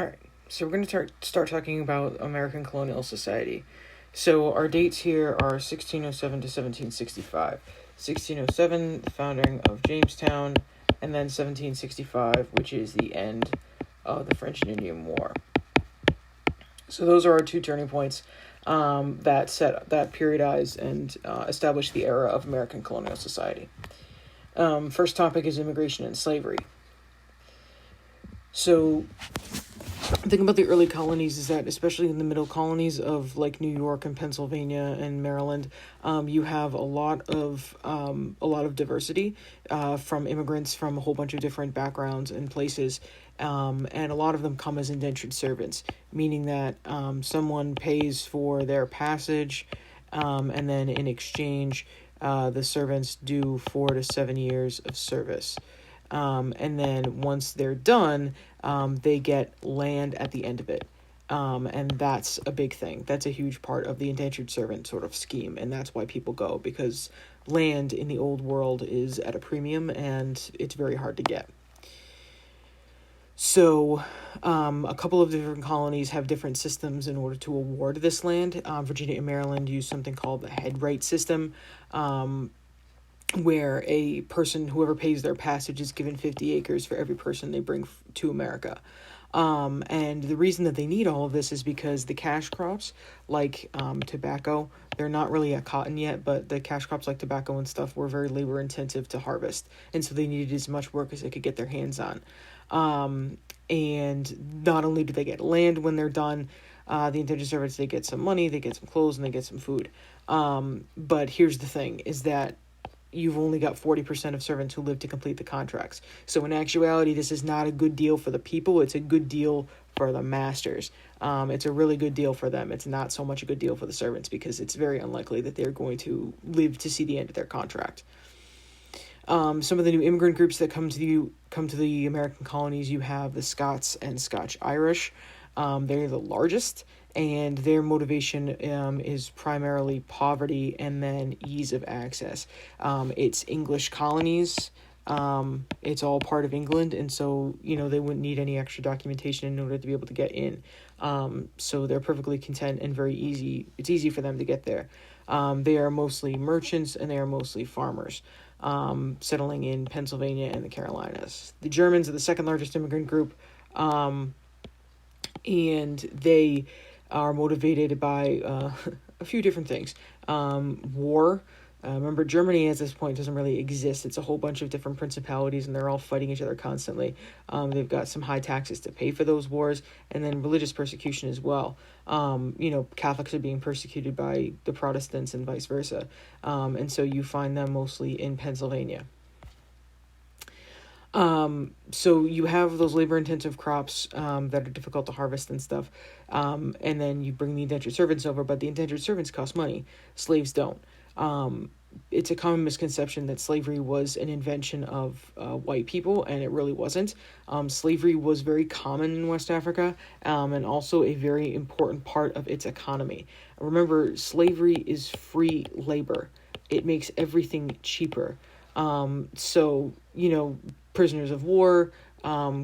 All right, so we're going to start talking about American colonial society. So our dates here are 1607 to 1765. 1607, the founding of Jamestown, and then 1765, which is the end of the French and Indian War. So those are our two turning points that periodize and establish the era of American colonial society. First topic is immigration and slavery. So the thing about the early colonies is that, especially in the middle colonies of like New York and Pennsylvania and Maryland, you have a lot of diversity from immigrants from a whole bunch of different backgrounds and places, and a lot of them come as indentured servants, meaning that someone pays for their passage, and then in exchange, the servants do 4 to 7 years of service. And then once they're done, they get land at the end of it. And that's a big thing. That's a huge part of the indentured servant sort of scheme. And that's why people go, because land in the old world is at a premium and it's very hard to get. So a couple of different colonies have different systems in order to award this land. Virginia and Maryland use something called the head right system, where a person, whoever pays their passage, is given 50 acres for every person they bring to America. And the reason that they need all of this is because the cash crops, like tobacco, they're not really at cotton yet, but the cash crops like tobacco and stuff were very labor intensive to harvest. And so they needed as much work as they could get their hands on. And not only do they get land when they're done, the indentured servants, they get some money, they get some clothes, and they get some food. But here's the thing, is that you've only got 40% of servants who live to complete the contracts. So in actuality, this is not a good deal for the people. It's a good deal for the masters. It's a really good deal for them. It's not so much a good deal for the servants, because it's very unlikely that they're going to live to see the end of their contract. Some of the new immigrant groups that come to the American colonies, you have the Scots and Scotch-Irish. They're the largest, and their motivation is primarily poverty and then ease of access. It's English colonies. It's all part of England, and so, they wouldn't need any extra documentation in order to be able to get in. So they're perfectly content and very easy. It's easy for them to get there. They are mostly merchants, and they are mostly farmers, settling in Pennsylvania and the Carolinas. The Germans are the second largest immigrant group, and they are motivated by a few different things. War. Remember, Germany at this point doesn't really exist. It's a whole bunch of different principalities, and they're all fighting each other constantly. They've got some high taxes to pay for those wars, and then religious persecution as well. Catholics are being persecuted by the Protestants and vice versa. And so you find them mostly in Pennsylvania. So you have those labor-intensive crops that are difficult to harvest and stuff, and then you bring the indentured servants over, but the indentured servants cost money. Slaves don't. It's a common misconception that slavery was an invention of white people, and it really wasn't. Slavery was very common in West Africa, and also a very important part of its economy. Remember, slavery is free labor. It makes everything cheaper. So, prisoners of war,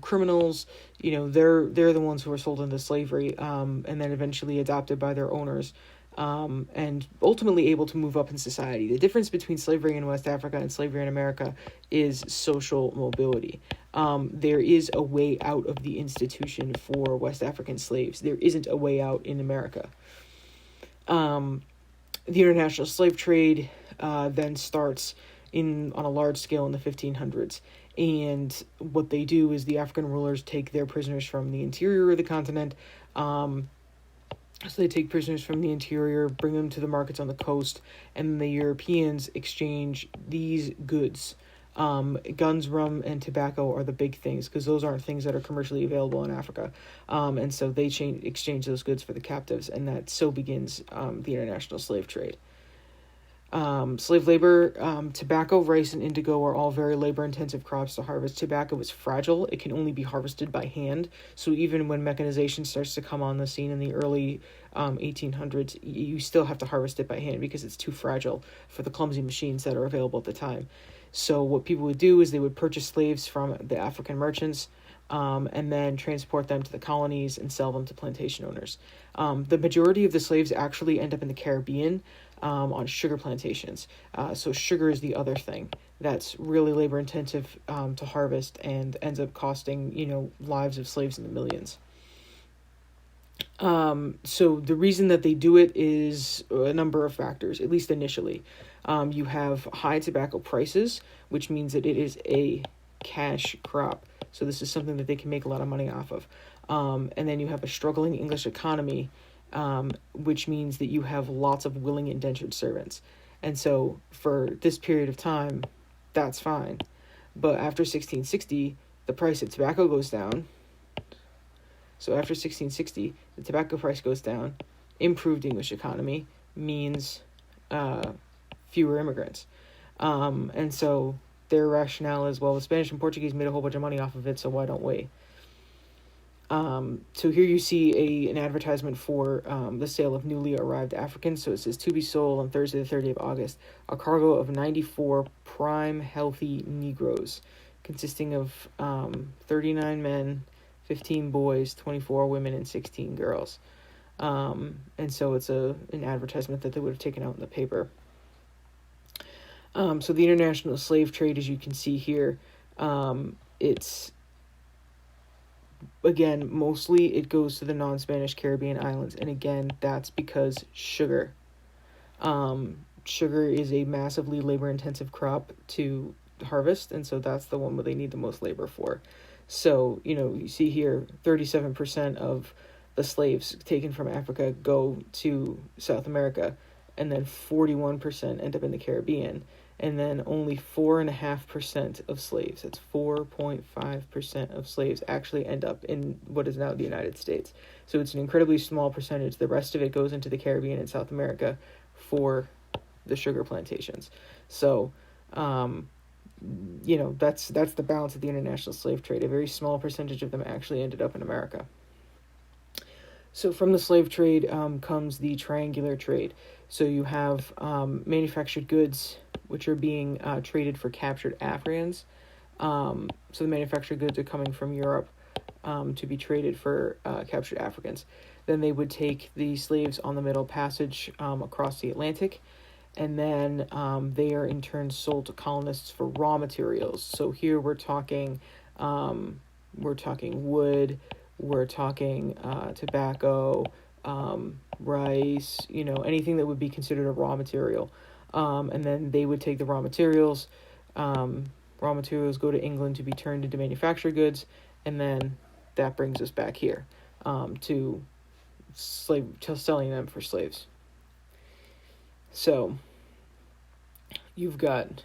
criminals, they're the ones who are sold into slavery, and then eventually adopted by their owners, and ultimately able to move up in society. The difference between slavery in West Africa and slavery in America is social mobility. There is a way out of the institution for West African slaves. There isn't a way out in America. The international slave trade then starts on a large scale in the 1500s. And what they do is the African rulers take their prisoners from the interior of the continent. So they take prisoners from the interior, bring them to the markets on the coast, and the Europeans exchange these goods. Guns, rum, and tobacco are the big things, because those aren't things that are commercially available in Africa. And so they exchange those goods for the captives, and that so begins the international slave trade. Slave labor, tobacco, rice, and indigo are all very labor-intensive crops to harvest. Tobacco is fragile. It can only be harvested by hand. So even when mechanization starts to come on the scene in the early 1800s, you still have to harvest it by hand because it's too fragile for the clumsy machines that are available at the time. So what people would do is they would purchase slaves from the African merchants. and then transport them to the colonies and sell them to plantation owners. The majority of the slaves actually end up in the Caribbean on sugar plantations. So sugar is the other thing that's really labor intensive to harvest and ends up costing, lives of slaves in the millions. So the reason that they do it is a number of factors, at least initially. You have high tobacco prices, which means that it is a cash crop. So this is something that they can make a lot of money off of. And then you have a struggling English economy, which means that you have lots of willing indentured servants. And so for this period of time, that's fine. But after 1660, the price of tobacco goes down. So after 1660, the tobacco price goes down. Improved English economy means fewer immigrants. And so their rationale is, well, the Spanish and Portuguese made a whole bunch of money off of it, so why don't we? So here you see an advertisement for the sale of newly arrived Africans. So it says, to be sold on Thursday the 30th of August, a cargo of 94 prime healthy Negroes, consisting of 39 men, 15 boys, 24 women, and 16 girls. And so it's an advertisement that they would have taken out in the paper. So the international slave trade, as you can see here, it's, again, mostly it goes to the non-Spanish Caribbean islands. And again, that's because sugar. Sugar is a massively labor-intensive crop to harvest, and so that's the one where they need the most labor for. So, you see here, 37% of the slaves taken from Africa go to South America, and then 41% end up in the Caribbean, and then only 4.5% of slaves, that's 4.5% of slaves, actually end up in what is now the United States. So it's an incredibly small percentage. The rest of it goes into the Caribbean and South America for the sugar plantations. So, that's the balance of the international slave trade. A very small percentage of them actually ended up in America. So from the slave trade comes the triangular trade. So you have manufactured goods, which are being traded for captured Africans. So the manufactured goods are coming from Europe to be traded for captured Africans. Then they would take the slaves on the Middle Passage across the Atlantic, and then they are in turn sold to colonists for raw materials. So here we're talking wood, we're talking tobacco, rice, anything that would be considered a raw material. And then they would take the raw materials. Raw materials go to England to be turned into manufactured goods, and then that brings us back here to selling them for slaves. So you've got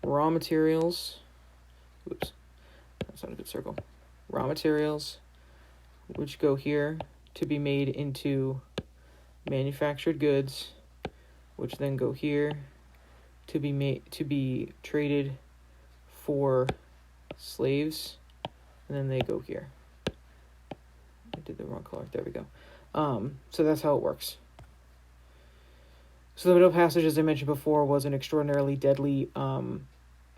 raw materials. Oops, that's not a good circle. Raw materials, which go here to be made into manufactured goods, which then go here to be traded for slaves, and then they go here. I did the wrong color. There we go. So that's how it works. So the Middle Passage, as I mentioned before, was an extraordinarily deadly part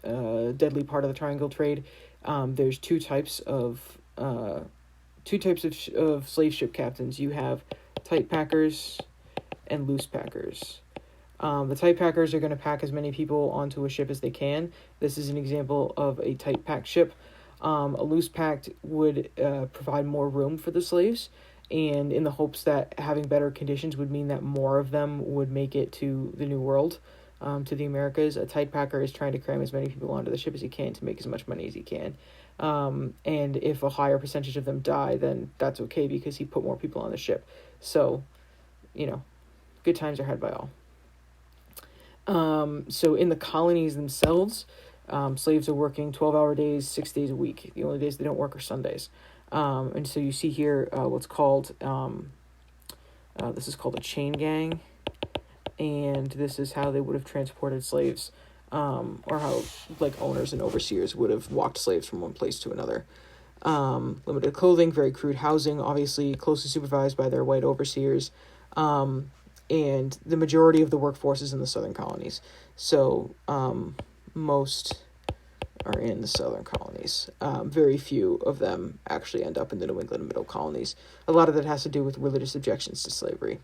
of the triangle trade. There's two types of slave ship captains. You have tight packers and loose packers. The tight packers are going to pack as many people onto a ship as they can. This is an example of a tight packed ship. A loose packed would provide more room for the slaves, and in the hopes that having better conditions would mean that more of them would make it to the New World, to the Americas. A tight packer is trying to cram as many people onto the ship as he can to make as much money as he can. And if a higher percentage of them die, then that's okay because he put more people on the ship. So, good times are had by all. So in the colonies themselves, slaves are working 12-hour days, 6 days a week. The only days they don't work are Sundays. And so you see here what's called, this is called a chain gang, and this is how they would have transported slaves, or how owners and overseers would have walked slaves from one place to another. Limited clothing, very crude housing, obviously closely supervised by their white overseers, and the majority of the workforce is in the southern colonies. So most are in the southern colonies. Very few of them actually end up in the New England and Middle colonies. A lot of that has to do with religious objections to slavery.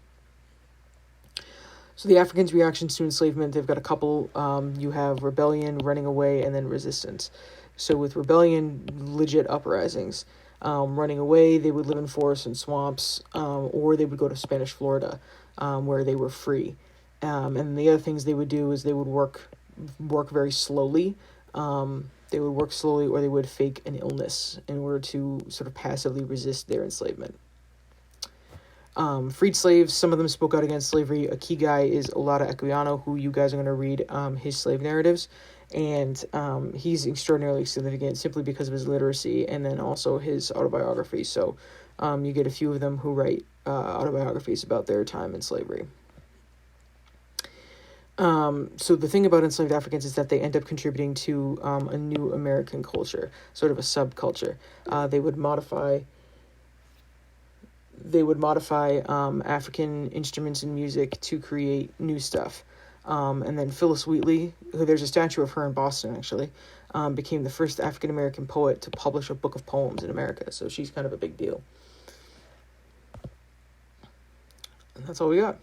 So the Africans' reactions to enslavement, they've got a couple. You have rebellion, running away, and then resistance. So with rebellion, legit uprisings. Running away, they would live in forests and swamps, or they would go to Spanish Florida, where they were free. And the other things they would do is they would work very slowly. They would work slowly, or they would fake an illness in order to sort of passively resist their enslavement. Freed slaves, some of them spoke out against slavery. A key guy is Olaudah Equiano, who you guys are going to read his slave narratives. And he's extraordinarily significant simply because of his literacy and then also his autobiography. So you get a few of them who write autobiographies about their time in slavery. So the thing about enslaved Africans is that they end up contributing to a new American culture, sort of a subculture. They would modify African instruments and music to create new stuff. And then Phyllis Wheatley, who there's a statue of her in Boston actually, became the first African American poet to publish a book of poems in America. So she's kind of a big deal. And that's all we got.